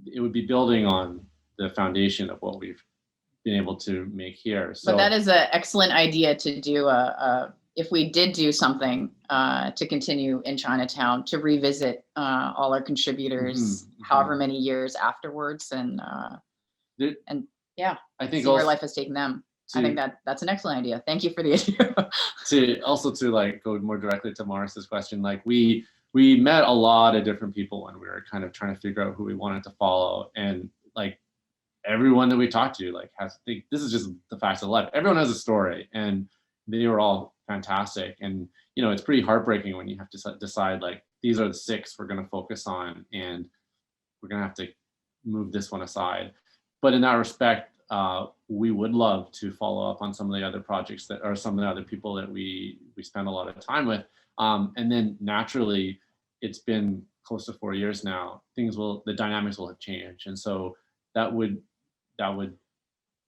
it would be building on the foundation of what we've been able to make here. So, but that is an excellent idea to do if we did do something to continue in Chinatown, to revisit all our contributors, however many years afterwards, and yeah, I think see where life has taken them. I think that's an excellent idea. Thank you for the idea. to like go more directly to Morris's question, like we met a lot of different people when we were kind of trying to figure out who we wanted to follow, and like everyone that we talked to like this is just the facts of life. Everyone has a story, and they were all fantastic. And it's pretty heartbreaking when you have to decide like these are the 6 we're going to focus on, and we're going to have to move this one aside. But in that respect, we would love to follow up on some of the other projects that are some of the other people that we spend a lot of time with. And then naturally, it's been close to 4 years now. The dynamics will have changed, and so that would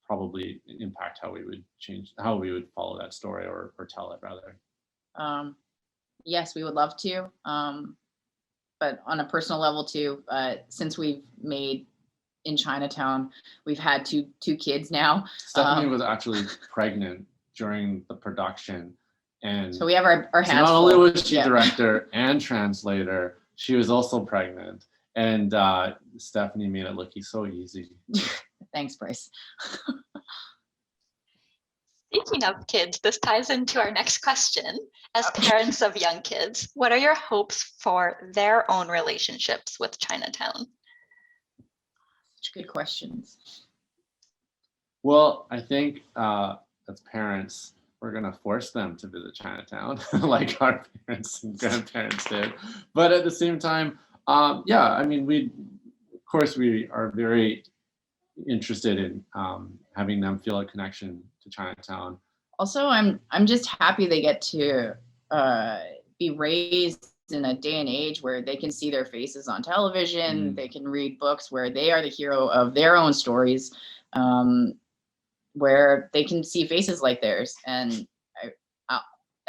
probably impact how we would follow that story or tell it rather. Yes, we would love to, but on a personal level too. Since we've made in Chinatown, we've had two kids now. Stephanie was actually pregnant during the production, and so we have our hands not only was she director and translator, she was also pregnant, and Stephanie made it look so easy. Thanks, Bryce. Speaking of kids, this ties into our next question. As parents of young kids, what are your hopes for their own relationships with Chinatown? Such good questions. Well, I think as parents, we're going to force them to visit Chinatown like our parents and grandparents did. But at the same time, I mean, we are very interested in having them feel a connection to Chinatown. Also, I'm just happy they get to be raised in a day and age where they can see their faces on television. They can read books where they are the hero of their own stories, where they can see faces like theirs. And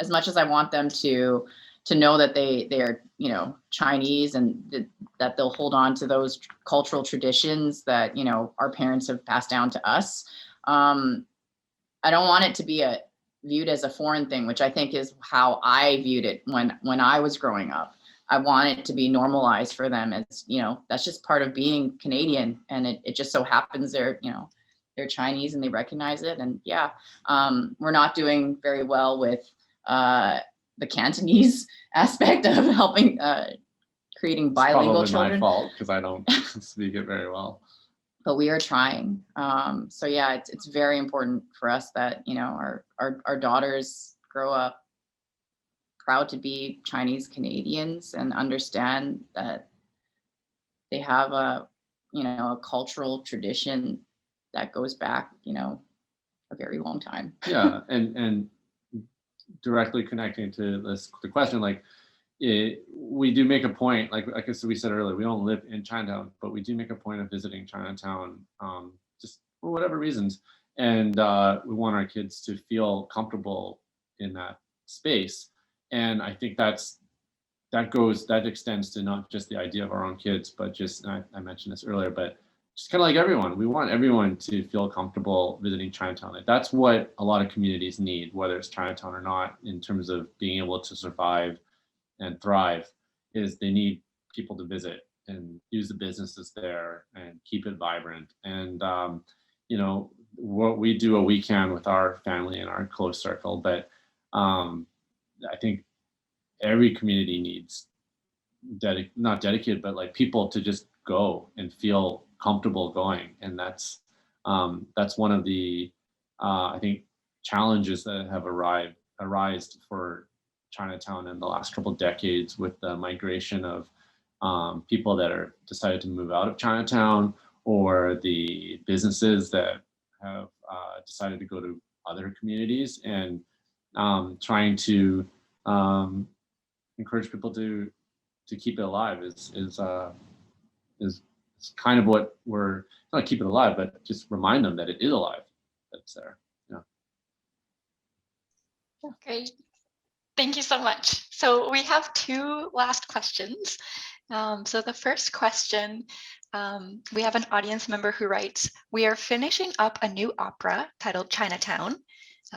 as much as I want them to know that they are Chinese, and that they'll hold on to those cultural traditions that our parents have passed down to us, I don't want it to be viewed as a foreign thing, which I think is how I viewed it when I was growing up. I want it to be normalized for them as, that's just part of being Canadian, and it just so happens they're Chinese and they recognize it. And we're not doing very well with the Cantonese aspect of helping creating bilingual children. It's probably my fault because I don't speak it very well. But we are trying. It's very important for us that our daughters grow up proud to be Chinese Canadians and understand that they have a cultural tradition that goes back, a very long time. Yeah, and directly connecting to the question, like we do make a point, like I guess we said earlier, we don't live in Chinatown, but we do make a point of visiting Chinatown, just for whatever reasons, and we want our kids to feel comfortable in that space. And I think that extends to not just the idea of our own kids, but just, I mentioned this earlier, but just kind of like everyone, we want everyone to feel comfortable visiting Chinatown. Like, that's what a lot of communities need, whether it's Chinatown or not, in terms of being able to survive and thrive, is they need people to visit and use the businesses there and keep it vibrant. And, what we do what we can with our family and our close circle, but I think every community needs not dedicated, but like people to just go and feel comfortable going. And that's one of the I think challenges that have arisen for Chinatown in the last couple of decades, with the migration of people that are decided to move out of Chinatown, or the businesses that have decided to go to other communities, and trying to encourage people to keep it alive is kind of what we're not keep it alive, but just remind them that it is alive, that's there. Yeah. Great. Thank you so much. So we have two last questions. So the first question, we have an audience member who writes, "We are finishing up a new opera titled Chinatown."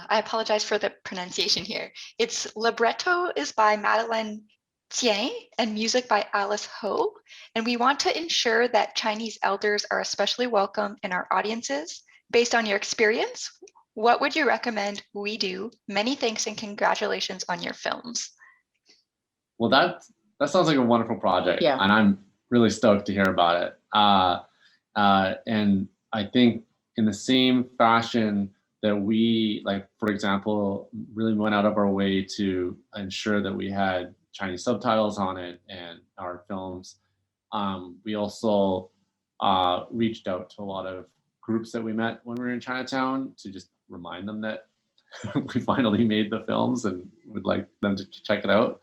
I apologize for the pronunciation here. Its libretto is by Madeleine Xiang and music by Alice Ho. And we want to ensure that Chinese elders are especially welcome in our audiences. Based on your experience, what would you recommend we do? Many thanks and congratulations on your films. Well, that sounds like a wonderful project. Yeah. And I'm really stoked to hear about it. And I think in the same fashion that we, like, for example, really went out of our way to ensure that we had Chinese subtitles on it and our films, we also reached out to a lot of groups that we met when we were in Chinatown to just remind them that we finally made the films and would like them to check it out.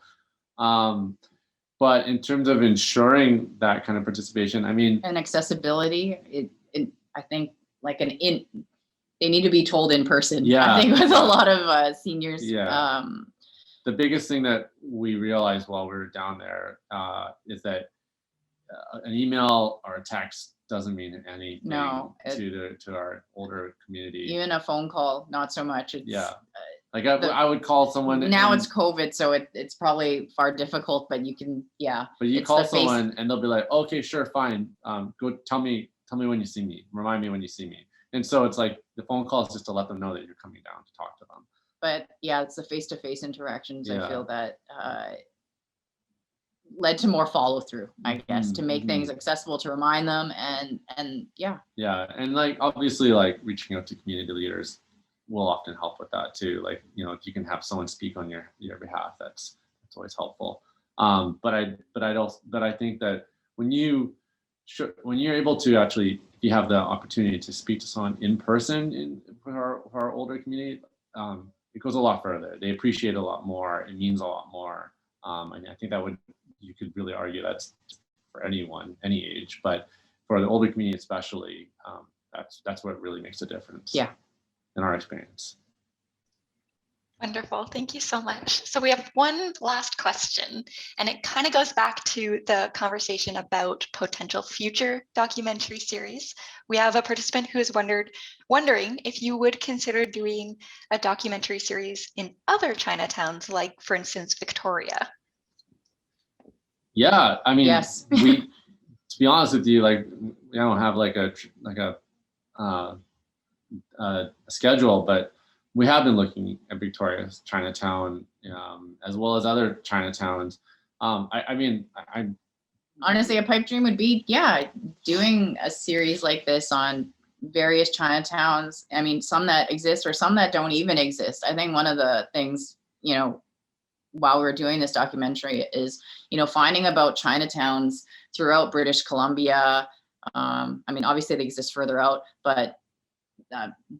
But in terms of ensuring that kind of participation, I mean, and accessibility, I think they need to be told in person. Yeah. I think with a lot of seniors. Yeah. The biggest thing that we realized while we were down there is that an email or a text doesn't mean anything to our older community. Even a phone call, not so much. It's, like I would call someone. Now it's COVID, so it's probably far difficult, but you can, But you call someone and they'll be like, okay, sure, fine. Go tell me when you see me. Remind me when you see me. And so it's like the phone call is just to let them know that you're coming down to talk to them. But it's the face-to-face interactions. I feel that led to more follow-through, I guess, to make things accessible, to remind them, and yeah. And like obviously, like reaching out to community leaders will often help with that too. Like, if you can have someone speak on your behalf, that's always helpful. But I think that when you're able to actually, if you have the opportunity to speak to someone in person for our older community, it goes a lot further. They appreciate it a lot more. It means a lot more. And I think you could really argue that's for anyone, any age, but for the older community especially, that's what really makes a difference. Yeah. In our experience. Wonderful. Thank you so much. So we have one last question, and it kind of goes back to the conversation about potential future documentary series. We have a participant who is wondering if you would consider doing a documentary series in other Chinatowns, like, for instance, Victoria. Yeah, I mean, yes. To be honest with you, like, we don't have like a schedule, but we have been looking at Victoria's Chinatown, as well as other Chinatowns. I'm honestly, a pipe dream would be, doing a series like this on various Chinatowns. I mean, some that exist or some that don't even exist. I think one of the things, while we were doing this documentary is, finding about Chinatowns throughout British Columbia. I mean, obviously they exist further out, but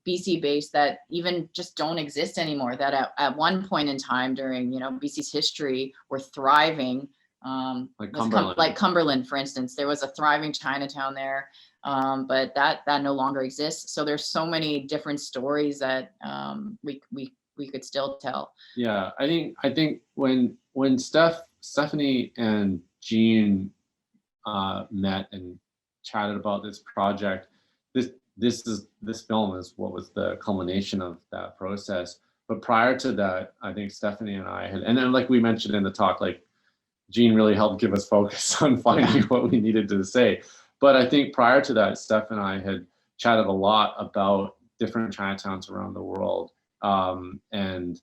BC based that even just don't exist anymore, that at one point in time during, BC's history were thriving. Like Cumberland, for instance, there was a thriving Chinatown there, but that no longer exists. So there's so many different stories that we could still tell. Yeah, I think when Stephanie and Jean met and chatted about this project, this film is what was the culmination of that process. But prior to that, I think Stephanie and I had, and then like we mentioned in the talk, like Jean really helped give us focus on finding what we needed to say. But I think prior to that, Steph and I had chatted a lot about different Chinatowns around the world, and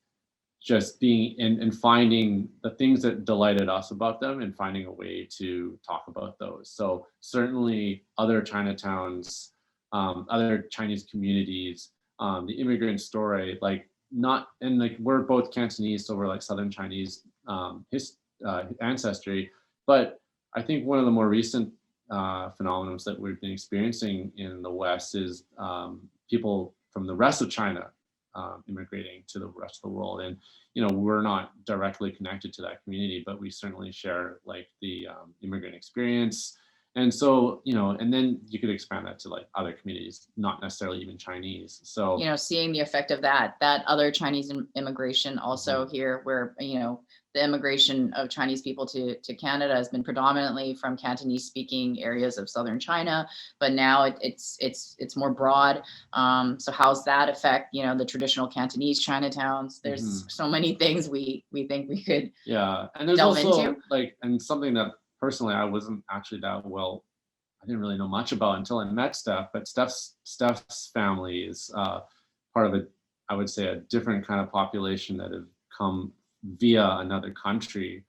just being and finding the things that delighted us about them and finding a way to talk about those. So certainly other Chinatowns, other Chinese communities, the immigrant story, like we're both Cantonese, so we're like Southern Chinese ancestry. But I think one of the more recent phenomena that we've been experiencing in the West is people from the rest of China immigrating to the rest of the world. And, we're not directly connected to that community, but we certainly share like the immigrant experience. And so, and then you could expand that to like other communities, not necessarily even Chinese. So, seeing the effect of that other Chinese immigration also here, where, the immigration of Chinese people to Canada has been predominantly from Cantonese speaking areas of Southern China, but now it's more broad. So how's that affect, the traditional Cantonese Chinatowns? There's so many things we think we could and there's delve also into. like, and something that personally I wasn't actually that well, I didn't really know much about until I met Steph, but Steph's family is part of I would say a different kind of population that have come via another country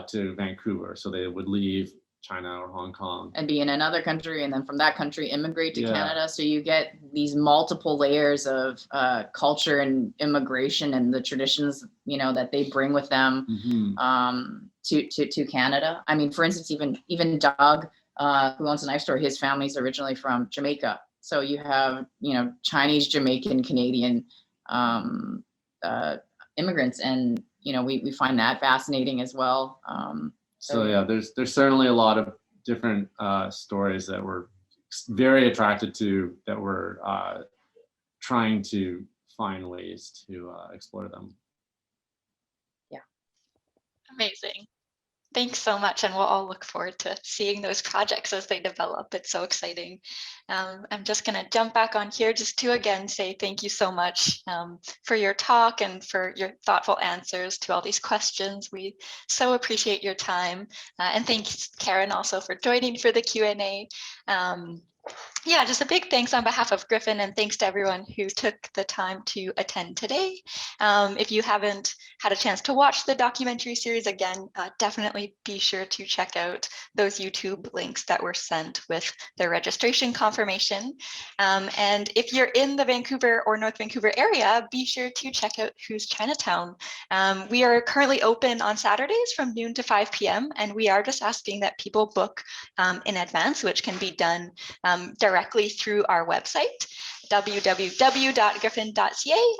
to Vancouver. So they would leave China or Hong Kong and be in another country, and then from that country immigrate to Canada. So you get these multiple layers of culture and immigration and the traditions, that they bring with them to Canada. I mean, for instance, even Doug, who owns a knife store, his family's originally from Jamaica. So you have, Chinese, Jamaican, Canadian immigrants, and we find that fascinating as well. So yeah, there's certainly a lot of different stories that we're very attracted to, that we're trying to find ways to explore them. Yeah. Amazing. Thanks so much, and we'll all look forward to seeing those projects as they develop. It's so exciting. I'm just going to jump back on here just to again say thank you so much for your talk and for your thoughtful answers to all these questions. We so appreciate your time. And thanks, Karen, also for joining for the Q&A. Yeah, just a big thanks on behalf of Griffin, and thanks to everyone who took the time to attend today. If you haven't had a chance to watch the documentary series, again, definitely be sure to check out those YouTube links that were sent with the registration confirmation. And if you're in the Vancouver or North Vancouver area, be sure to check out Who's Chinatown. We are currently open on Saturdays from noon to 5 p.m. and we are just asking that people book in advance, which can be done directly through our website, www.griffin.ca,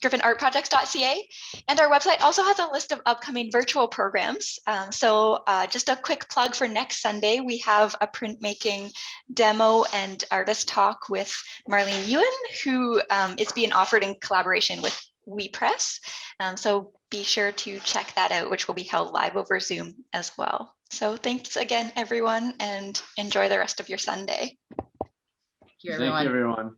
griffinartprojects.ca. And our website also has a list of upcoming virtual programs. So just a quick plug for next Sunday, we have a printmaking demo and artist talk with Marlene Ewan, who is being offered in collaboration with WePress. So be sure to check that out, which will be held live over Zoom as well. So thanks again, everyone, and enjoy the rest of your Sunday. Thank you, everyone. Thank you, everyone.